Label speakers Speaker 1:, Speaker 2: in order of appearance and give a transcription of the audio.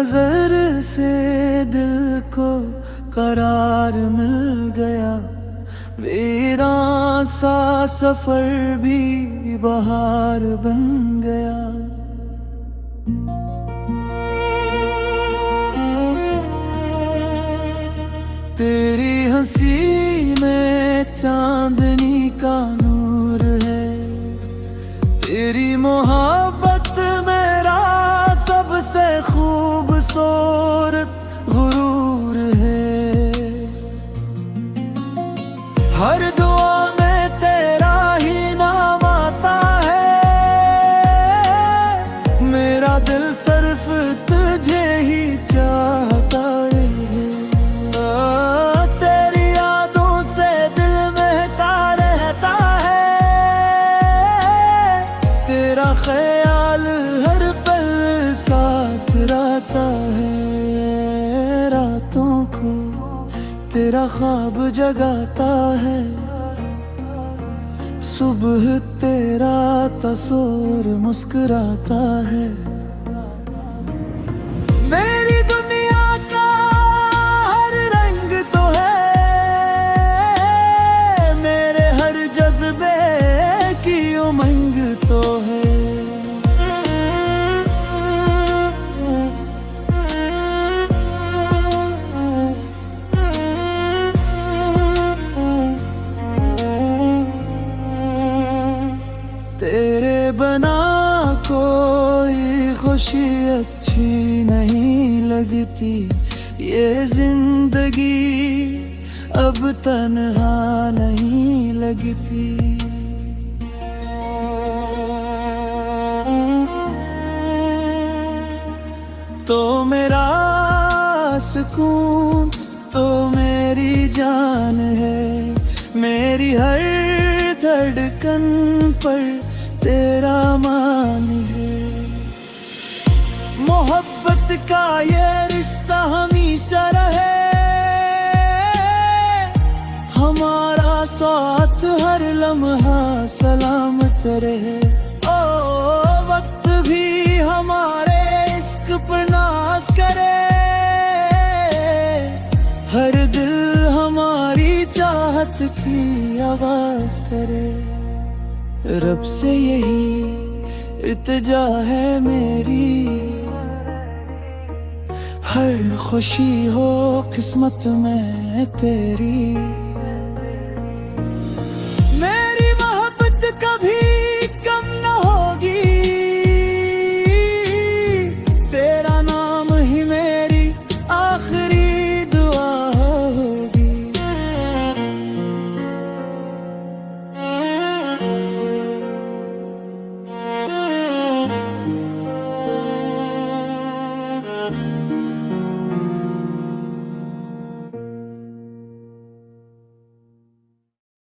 Speaker 1: नजर से दिल को करार मिल गया, वीरान सा सफर भी बहार बन गया। तेरी हंसी में चांदनी का नूर है, तेरी मोहब्बत मेरा सबसे खूबसूरत गुरूर है। हर दुआ में तेरा ही नाम आता है, मेरा दिल सिर्फ तुझे ही चाहता है। तेरी यादों से दिल महका रहता है, तेरा ख्याल हर पल साथ रहता है। रातों को तेरा ख्वाब जगाता है, सुबह तेरा तस्वीर मुस्कुराता है। मेरी दुनिया का हर रंग तो है, मेरे हर जज्बे की उमंग तो है। तेरे बना कोई खुशी अच्छी नहीं लगती, ये जिंदगी अब तन्हा नहीं लगती। तो मेरा सुकून तो मेरी जान है, मेरी हर धड़कन पर तेरा मान है। मोहब्बत का ये रिश्ता हमेशा रहे, हमारा साथ हर लम्हा सलामत रहे। ओ वक्त भी हमारे इश्क पर नाज करे, हर दिल हमारी चाहत की आवाज करे। रब से यही इल्तिजा है मेरी, हर खुशी हो किस्मत में तेरी।